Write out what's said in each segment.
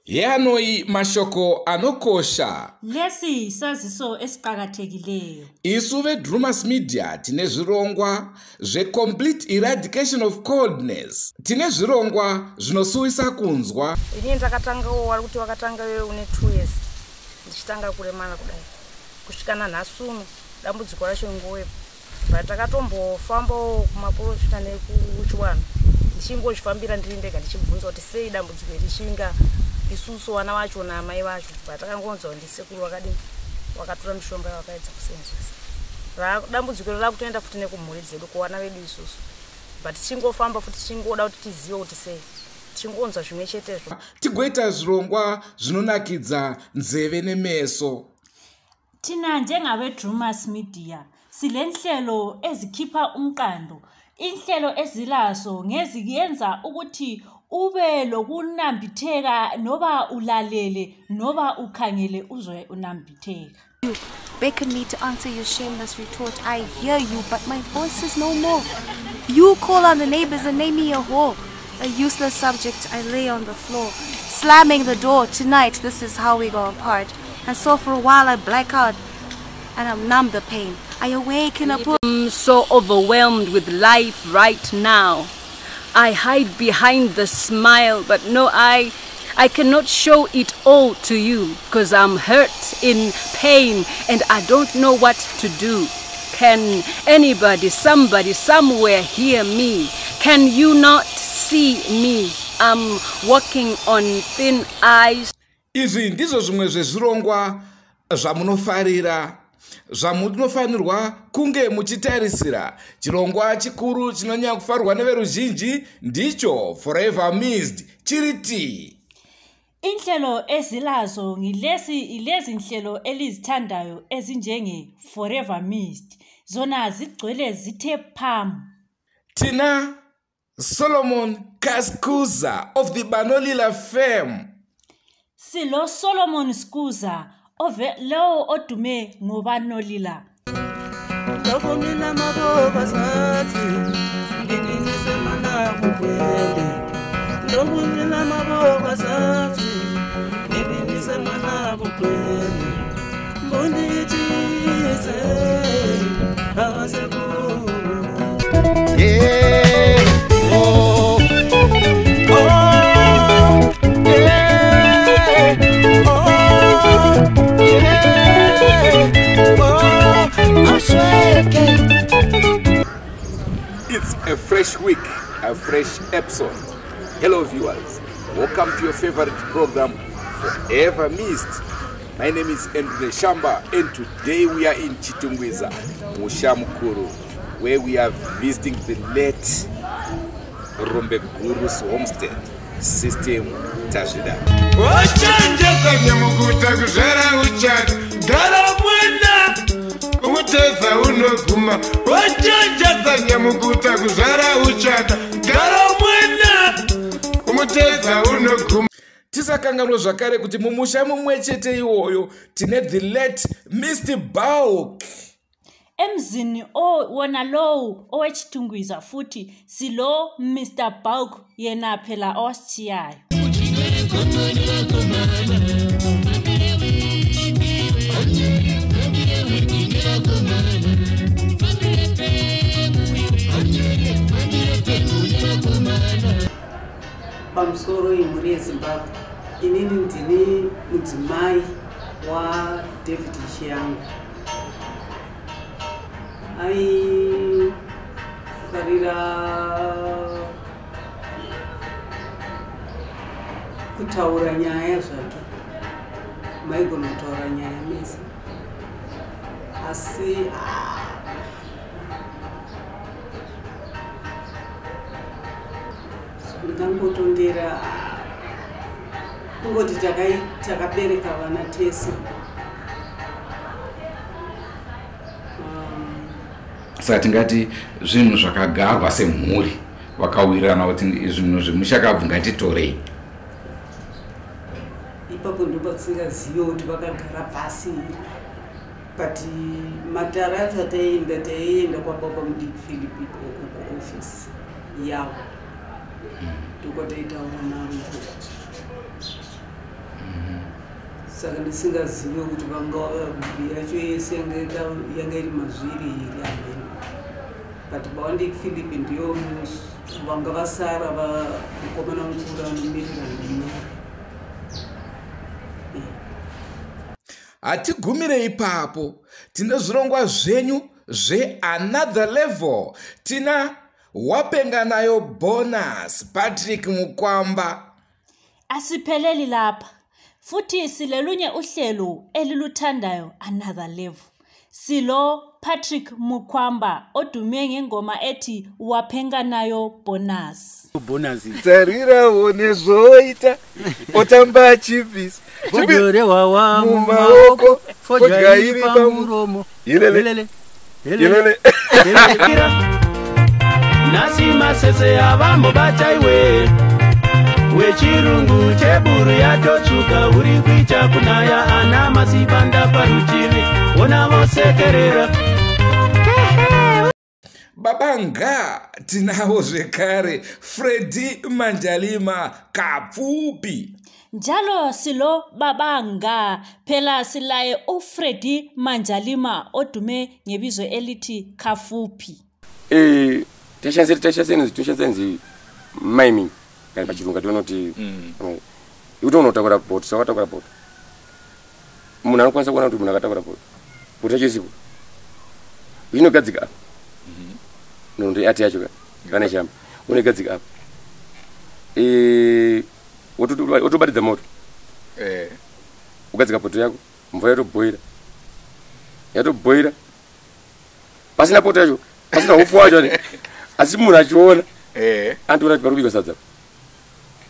Yanoi mashoko anokosha. Lesi saziso esiqhakathekileyo. Isuve Drumas Media tine zvirongwa zve complete eradication of coldness. Tine zvirongwa zvinosuwisa kunzwa. Ini ndakatanga wari kuti wakatanga wewe une 2 years. Ndichitanga kuremana kudai. Kusvikana nhasuno dambudziko racho ngowepo. Patakatomboofamba kumaprofita nekuchiwana. Ndichingozvifambira ndiri ndega ndichibvunza kuti sei dambudziko richinga isusu wana wacho na mai vacho. Patakangonza kuti ndisekuru wakadini wakatora mishonga wakaedza kusenzesa. Dambudziko rakutoenda futi nekumhuri dzedu kuwana vedu isusu. But tichingofamba futi tichingoda kuti tizive kuti sei. Tichingonza zvimwe chetezvo. Tigoita zvirongwa zvinonakidza nzeve nemeso. Tina njengawe Drumas Media silenhlelo ezikhipha umqando. Inhlelo ezilaso ngeziyenza ukuthi ube lokunambitheka noba ulalele noba ukhangele uzwe unambitheka. You beckon me to answer your shameless retort. I hear you, but my voice is no more. You call on the neighbors and name me a whore. A useless subject, I lay on the floor, slamming the door. Tonight, this is how we go apart. And so for a while I black out and I'm numb the pain. I awaken a pool. I'm so overwhelmed with life right now. I hide behind the smile, but no, I cannot show it all to you because I'm hurt, in pain, and I don't know what to do. Can anybody, somebody, somewhere hear me? Can you not see me? I'm walking on thin ice. Izvi ndizvo zvimwe zvezvirongwa zvamunofarira zvamunofanirwa kunge muchitarisira. Chirongwa chikuru chinonyanya kufarwa neveruzhinji ndicho Forever Missed chiriti. Inhlelo ezilazo ilezi nhlelo elizithandayo ezinjenge Forever Missed. Zona zigcwele zithe phamu. Tina Solomon Kaskuza of the Banolila fame. Silo Solomon Skuza lo odume ngobanolila. Lokumina maboba sathi nginise mana kukwele. Lokumina maboba sathi nginise mana kukwele. Mbonitise awaseku. It's a fresh week, a fresh episode. Hello viewers, welcome to your favorite program, Forever Missed. My name is Andrew Shamba, and today we are in Chitungwiza, Mushamukuru, where we are visiting the late Rombe Guru's homestead, System Tashida. Umuteza unoguma wajanja nyamukuta kuzara uchata gara mwena umuteza unoguma. Tisakanganwa zvakare kuti mumusha mumwe chete iwoyo tine the late Mr. Bauk. Emzini wona lowo owechitungwiza futhi silo Mr. Bauk yena phela oschiyayo. Pamusoro imhuri yeZimbabwe. Inini ndini mudzimai waDavid Chiyangu. Aifarira kutaura nyaya zvake. Maigona kutaura nyaya mese. Asi ndangotondera kungoti takabereka vana tese. Saka tingati zvinhu zvakagarwa semhuri wakawirirana kuti zvinhu zvimushakabvu ngatitorei. Ipapo ndipo tisingazive kuti vakagara pasi. But matara taienda kwababa mudiki Philip kuofisi yavo. Tukotoitaura navo. saka ndisingazive kuti vangava yacho yese yanga iri mazviri iri amene but Bondi Philip ndiyo vanga vasara vakomana mukuru anomirira ndima. Hatigumire ipapo, tina zvirongwa zvenyu zveanother level. Tina wapenga nayo bonus Patrick Mukwamba. Asipheleli lapha. Futhi silelunye uhlelo eliluthandayo another level. Silo Patrick Mukwamba odume ngengoma ethi wapenga nayo bonus. Tsarira one zvoita otamba chipisi Bodore wawa mumaoko fodya iri pamuromo ilele Nasi masese avambo bataiwe wechirungu cheburu yatotsuka uri kuita kunaya ana masipanda parutivi ona vosekerera Babanga tinawo zvekare Freddy Manjalima Kapfupi. Njalo silo babanga phela silaye uFreddy Manjalima odume ngebizo elithi Kafupi. Teshasenzi miming kandi pachirunga tonoti ikuti unotakura bot sakatakura bot munhu anokwanisa kuona kuti munhu akatakura bot bot yacho isipo inogadzika apa nondo ati yacho kana shamba unogadzika apa wotobatidza moto ugadzika poto yako mvura yatobhoira pasina poto yacho pasina ufu wacho asi munhu achiona antoona kuti parikubika sadza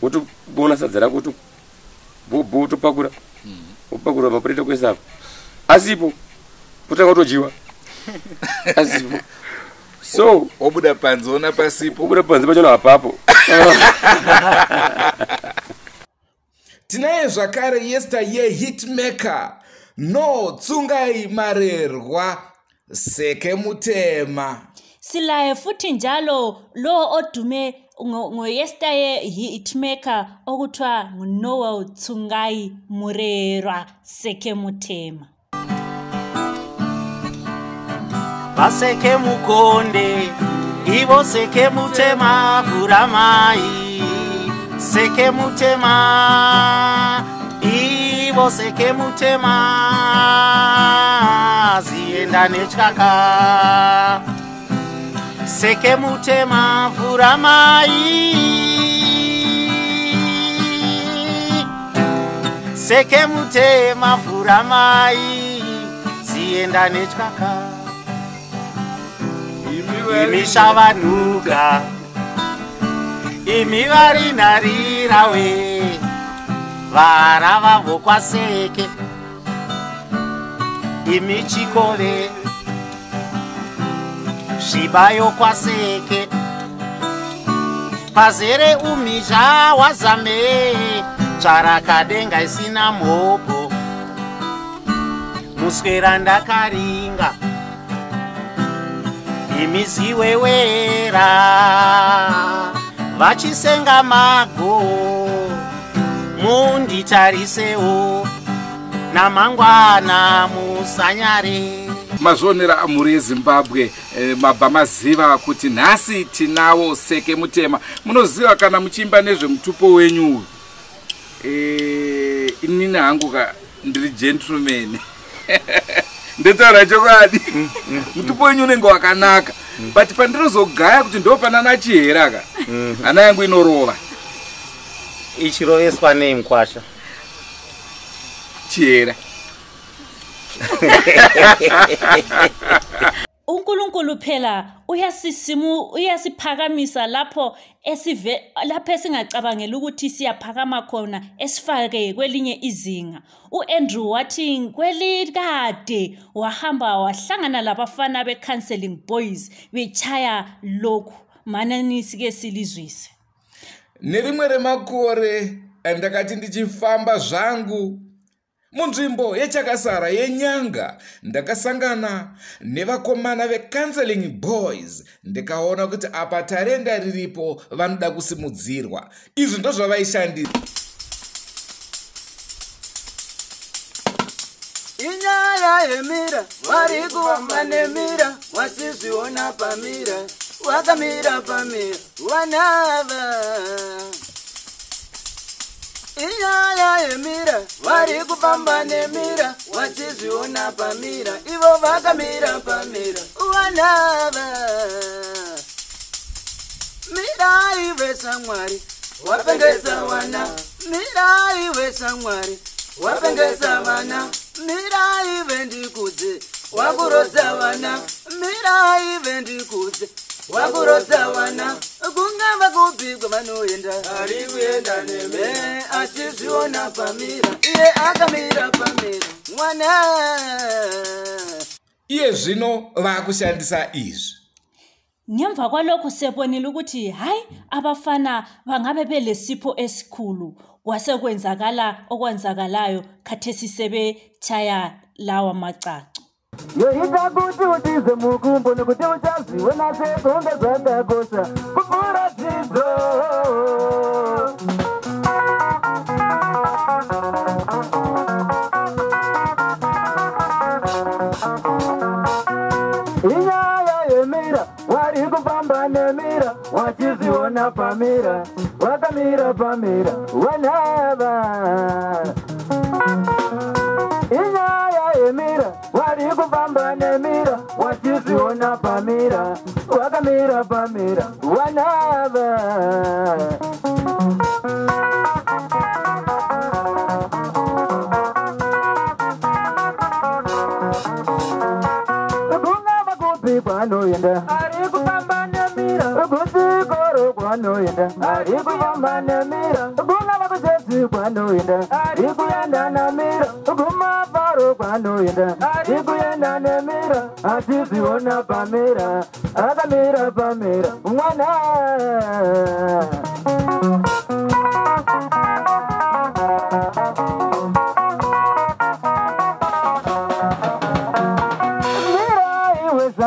wotobona sadza rako wotopakura wopakura mapureta kwese apo asipo poto rakatojiwa asipo so obuda panze ona pasipo obuda panze pachona apapo tinaye zvakare yesta yehitmaker Tsungai Marerwa Seke Mutema. Silaye futhi njalo lo odume ngoyesta yehitmaker okuthiwa nguNoel Tsungai Marerwa Seke Mutema. Baseke mukonde ivo seke mutema furamai seke mutema ivo seke mutema zienda nechkaka seke mutema furamai seke mutema furamai zienda nechkaka imishavanuka imivarinarirawe vara vavo kwaseke imichikove zvibayo kwaseke pazere umizha wazame tsvarakadenga isina mhopo muswera ndakaringa imiziwewera vachisenga mago munditarisewo namangwana musanyare. Mazvionera amhuri yeZimbabwe mabva maziva kuti nhasi tinawo Seke Mutema. Munoziva kana muchimba nezvemutupo wenyu inini hangu ndiri gentleman ndetaura chokwadi mutupo wenyu unenge wakanaka but pandirozogaya kuti ndo pana nachihera hana yangu inorova ichiroveswa neimkwasha chihera. uNkulunkulu phela uyasiphakamisa lapho esingacabangela ukuthi siyaphakama khona esifake kwelinye izinga. uAndrew wathi kwelikade wahamba wahlangana labafana becounseling boys bechaya lokhu manani sike silizwise. Nerimwe remakore ndakati ndichifamba zvangu munzvimbo yechakasara yenyanga ndakasangana nevakomana vecounseling boys ndikaona kuti apa tarenda riripo vanoda kusimudzirwa. Izvi ndozvavaishandira. Inyaya yemira, warikufamba nemira, wachizviona pamira, wakamira pamira, wanava. Inyaya yemira, warikufamba nemira, wachizviona pamira, ivo vakamira pamira, wanava. Mira iwe samwari, wapengesa wana, mira iwe samwari, wapengesa wana, mira iwe ndikudze, wakurodza wana, mira iwe ndikudze, wakurodza wana, kungava kupigwa vanoenda, ari kuenda neme, achizviona pamira, iye akamira pamira, mwana. Iye zvino vakushandisa izvi. Ngemva kwalokho sebonile ukuthi hayi abafana bangabe belesipho esikhulu kwase kwenzakala okwenzakalayo khathesi sebechaya lawa macaco. Yoita kuti utize mukumbo nokuti uchaziwe nasekunge zvakakosha kupfuura dzidzo. Inyaya yemira, wari kufamba nemira, wachizviona pamira, wakamira pamira, wanava. Inyaya yemira, wari kufamba nemira, wachizviona pamira, wakamira pamira, wanava. Kwanoenda ari kufamba nemira kuchikoro kwanoenda ari kufamba nemira kunava kuchechi kwanoenda ari kuenda namira kumaparo kwanoenda ari kuenda nemira achizviona pamira akamira pamira mwana.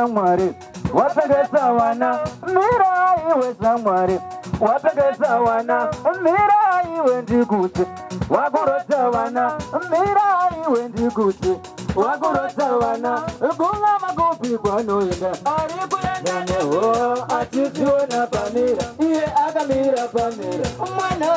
Mwari wapegesa wana, mira iwe samwari wapegesa wana, mira iwe ndikuti wakurodza wana, mira iwe ndikuti wakurodza wana, kungava kupi kwanoenda ari kuenda neho achizviona pamira, iye akamira pamira, mwana.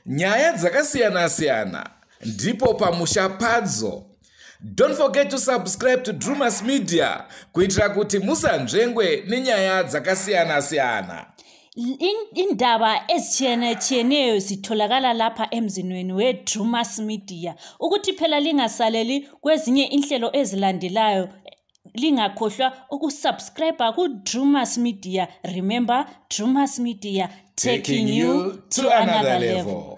Nyaya dzakasiyana-siyana ndipo pamusha padzo Don't forget to subscribe to Drumas Media kuitira kuti musanzvengwe nenyaya dzakasiyana-siyana. Indaba ezitshiyeneyo zitholakala lapha emzinweni weDrumas Media. Ukuthi phela lingasaleli kwezinye inhlelo ezilandelayo, lingakhohlwa ukusubscribe kuDrumas Media. Remember, Drumas Media taking you to another level.